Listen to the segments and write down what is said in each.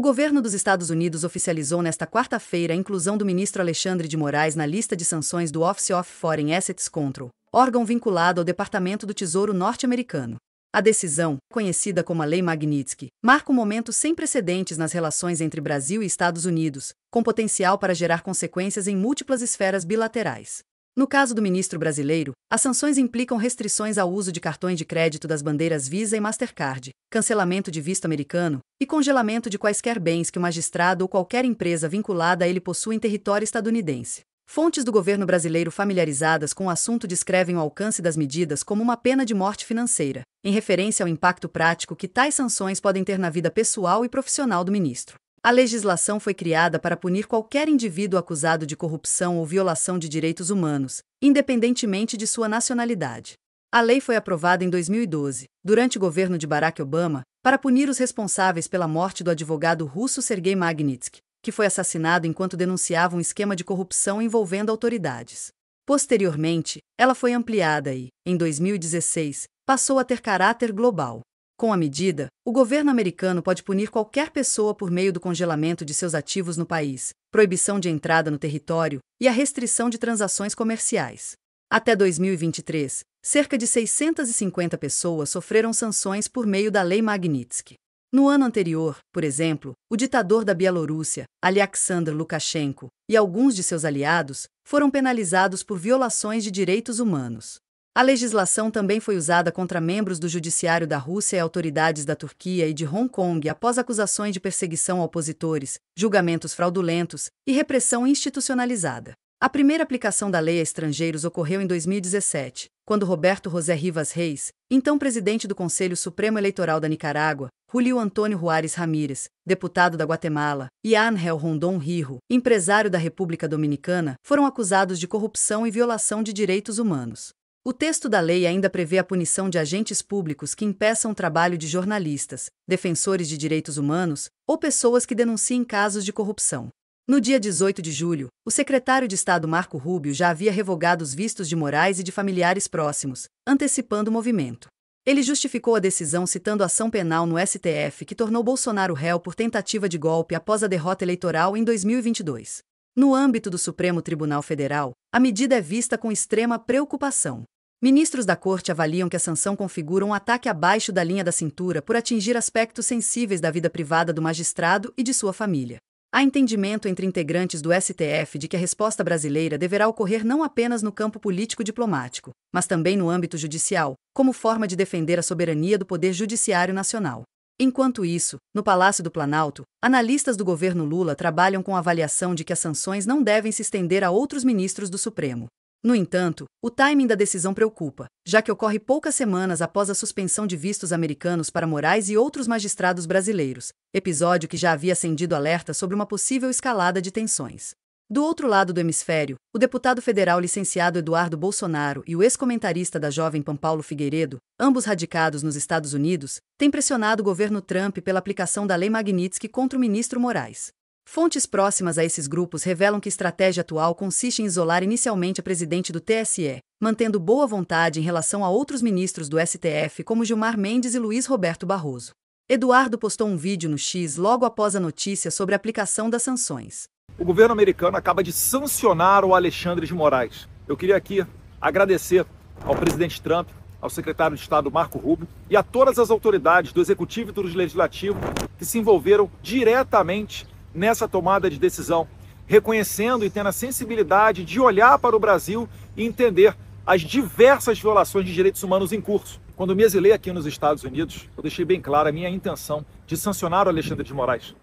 governo dos Estados Unidos oficializou nesta quarta-feira a inclusão do ministro Alexandre de Moraes na lista de sanções do Office of Foreign Assets Control, órgão vinculado ao Departamento do Tesouro norte-americano. A decisão, conhecida como a Lei Magnitsky, marca um momento sem precedentes nas relações entre Brasil e Estados Unidos, com potencial para gerar consequências em múltiplas esferas bilaterais. No caso do ministro brasileiro, as sanções implicam restrições ao uso de cartões de crédito das bandeiras Visa e Mastercard, cancelamento de visto americano e congelamento de quaisquer bens que o magistrado ou qualquer empresa vinculada a ele possua em território estadunidense. Fontes do governo brasileiro familiarizadas com o assunto descrevem o alcance das medidas como uma pena de morte financeira, em referência ao impacto prático que tais sanções podem ter na vida pessoal e profissional do ministro. A legislação foi criada para punir qualquer indivíduo acusado de corrupção ou violação de direitos humanos, independentemente de sua nacionalidade. A lei foi aprovada em 2012, durante o governo de Barack Obama, para punir os responsáveis pela morte do advogado russo Sergei Magnitsky, que foi assassinado enquanto denunciava um esquema de corrupção envolvendo autoridades. Posteriormente, ela foi ampliada e, em 2016, passou a ter caráter global. Com a medida, o governo americano pode punir qualquer pessoa por meio do congelamento de seus ativos no país, proibição de entrada no território e a restrição de transações comerciais. Até 2023, cerca de 650 pessoas sofreram sanções por meio da Lei Magnitsky. No ano anterior, por exemplo, o ditador da Bielorrússia, Alexander Lukashenko, e alguns de seus aliados foram penalizados por violações de direitos humanos. A legislação também foi usada contra membros do judiciário da Rússia e autoridades da Turquia e de Hong Kong após acusações de perseguição a opositores, julgamentos fraudulentos e repressão institucionalizada. A primeira aplicação da lei a estrangeiros ocorreu em 2017, quando Roberto José Rivas Reis, então presidente do Conselho Supremo Eleitoral da Nicarágua, Julio Antônio Juárez Ramírez, deputado da Guatemala, e Ángel Rondón Hijo, empresário da República Dominicana, foram acusados de corrupção e violação de direitos humanos. O texto da lei ainda prevê a punição de agentes públicos que impeçam o trabalho de jornalistas, defensores de direitos humanos ou pessoas que denunciem casos de corrupção. No dia 18 de julho, o secretário de Estado Marco Rubio já havia revogado os vistos de Moraes e de familiares próximos, antecipando o movimento. Ele justificou a decisão citando a ação penal no STF que tornou Bolsonaro réu por tentativa de golpe após a derrota eleitoral em 2022. No âmbito do Supremo Tribunal Federal, a medida é vista com extrema preocupação. Ministros da Corte avaliam que a sanção configura um ataque abaixo da linha da cintura por atingir aspectos sensíveis da vida privada do magistrado e de sua família. Há entendimento entre integrantes do STF de que a resposta brasileira deverá ocorrer não apenas no campo político-diplomático, mas também no âmbito judicial, como forma de defender a soberania do Poder Judiciário Nacional. Enquanto isso, no Palácio do Planalto, analistas do governo Lula trabalham com a avaliação de que as sanções não devem se estender a outros ministros do Supremo. No entanto, o timing da decisão preocupa, já que ocorre poucas semanas após a suspensão de vistos americanos para Moraes e outros magistrados brasileiros, episódio que já havia acendido alerta sobre uma possível escalada de tensões. Do outro lado do hemisfério, o deputado federal licenciado Eduardo Bolsonaro e o ex-comentarista da Jovem Pan Paulo Figueiredo, ambos radicados nos Estados Unidos, têm pressionado o governo Trump pela aplicação da Lei Magnitsky contra o ministro Moraes. Fontes próximas a esses grupos revelam que a estratégia atual consiste em isolar inicialmente a presidente do TSE, mantendo boa vontade em relação a outros ministros do STF como Gilmar Mendes e Luiz Roberto Barroso. Eduardo postou um vídeo no X logo após a notícia sobre a aplicação das sanções. O governo americano acaba de sancionar o Alexandre de Moraes. Eu queria aqui agradecer ao presidente Trump, ao secretário de Estado Marco Rubio e a todas as autoridades do Executivo e do Legislativo que se envolveram diretamente nessa tomada de decisão, reconhecendo e tendo a sensibilidade de olhar para o Brasil e entender as diversas violações de direitos humanos em curso. Quando me exilei aqui nos Estados Unidos, eu deixei bem clara a minha intenção de sancionar o Alexandre de Moraes,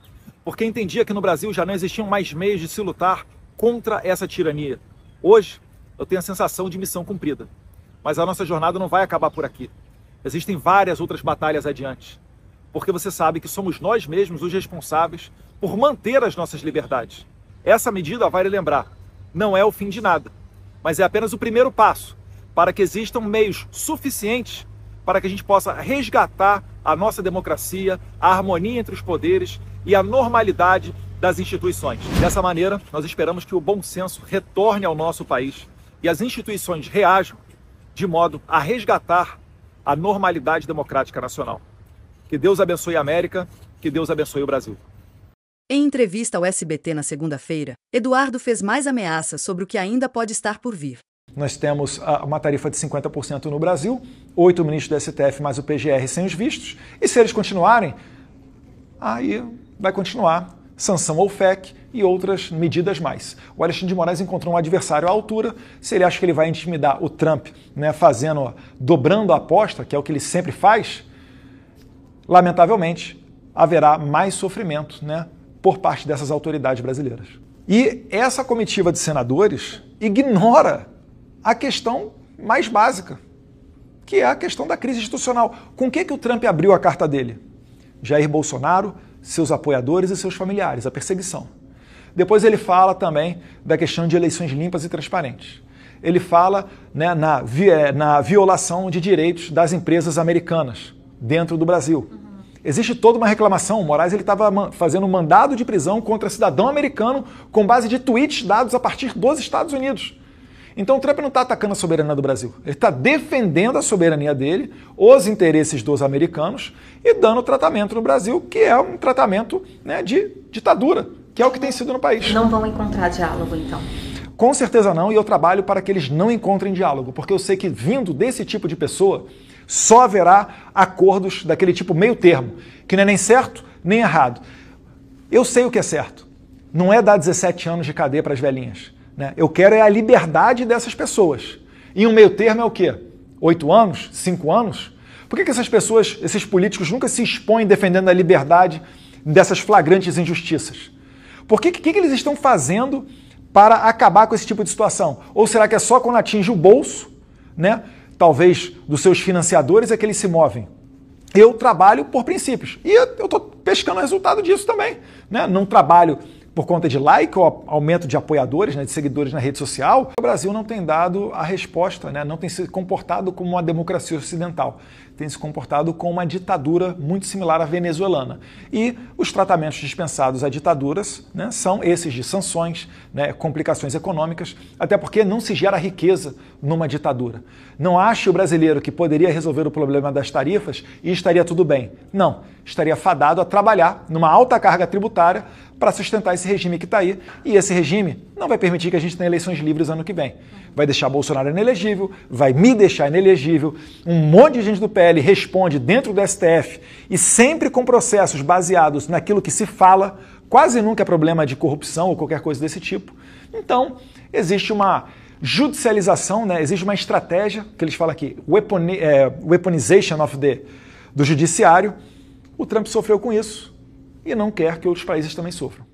porque entendia que no Brasil já não existiam mais meios de se lutar contra essa tirania. Hoje, eu tenho a sensação de missão cumprida, mas a nossa jornada não vai acabar por aqui. Existem várias outras batalhas adiante, porque você sabe que somos nós mesmos os responsáveis por manter as nossas liberdades. Essa medida, vale lembrar, não é o fim de nada, mas é apenas o primeiro passo para que existam meios suficientes para que a gente possa resgatar a nossa democracia, a harmonia entre os poderes e a normalidade das instituições. Dessa maneira, nós esperamos que o bom senso retorne ao nosso país e as instituições reajam de modo a resgatar a normalidade democrática nacional. Que Deus abençoe a América, que Deus abençoe o Brasil. Em entrevista ao SBT na segunda-feira, Eduardo fez mais ameaças sobre o que ainda pode estar por vir. Nós temos uma tarifa de 50% no Brasil, 8 ministros do STF mais o PGR sem os vistos, e se eles continuarem, aí vai continuar sanção ao FEC e outras medidas mais. O Alexandre de Moraes encontrou um adversário à altura. Se ele acha que ele vai intimidar o Trump, né, dobrando a aposta, que é o que ele sempre faz, lamentavelmente haverá mais sofrimento, né, por parte dessas autoridades brasileiras. E essa comitiva de senadores ignora a questão mais básica, que é a questão da crise institucional. Com o que o Trump abriu a carta dele? Jair Bolsonaro, seus apoiadores e seus familiares, a perseguição. Depois ele fala também da questão de eleições limpas e transparentes. Ele fala, né, na violação de direitos das empresas americanas dentro do Brasil. Existe toda uma reclamação. O Moraes estava fazendo um mandado de prisão contra cidadão americano com base de tweets dados a partir dos Estados Unidos. Então o Trump não está atacando a soberania do Brasil. Ele está defendendo a soberania dele, os interesses dos americanos e dando tratamento no Brasil, que é um tratamento, né, de ditadura, que é o que tem sido no país. Não vão encontrar diálogo, então? Com certeza não, e eu trabalho para que eles não encontrem diálogo, porque eu sei que vindo desse tipo de pessoa, só haverá acordos daquele tipo meio termo, que não é nem certo nem errado. Eu sei o que é certo. Não é dar 17 anos de cadeia para as velhinhas. Né? Eu quero é a liberdade dessas pessoas. E um meio termo é o quê? 8 anos? 5 anos? Por que essas pessoas, esses políticos, nunca se expõem defendendo a liberdade dessas flagrantes injustiças? Por que eles estão fazendo para acabar com esse tipo de situação? Ou será que é só quando atinge o bolso, né, talvez dos seus financiadores, é que eles se movem? Eu trabalho por princípios. E eu estou pescando o resultado disso também. Né? Não trabalho por conta de like ou aumento de apoiadores, né, de seguidores na rede social. O Brasil não tem dado a resposta, né, não tem se comportado como uma democracia ocidental, tem se comportado como uma ditadura muito similar à venezuelana. E os tratamentos dispensados a ditaduras, né, são esses de sanções, né, complicações econômicas, até porque não se gera riqueza numa ditadura. Não ache o brasileiro que poderia resolver o problema das tarifas e estaria tudo bem. Não, estaria fadado a trabalhar numa alta carga tributária para sustentar esse regime que está aí, e esse regime não vai permitir que a gente tenha eleições livres ano que vem. Vai deixar Bolsonaro inelegível, vai me deixar inelegível, um monte de gente do PL responde dentro do STF e sempre com processos baseados naquilo que se fala, quase nunca é problema de corrupção ou qualquer coisa desse tipo. Então, existe uma judicialização, né? Existe uma estratégia, que eles falam aqui, weaponization do judiciário. O Trump sofreu com isso e não quer que outros países também sofram.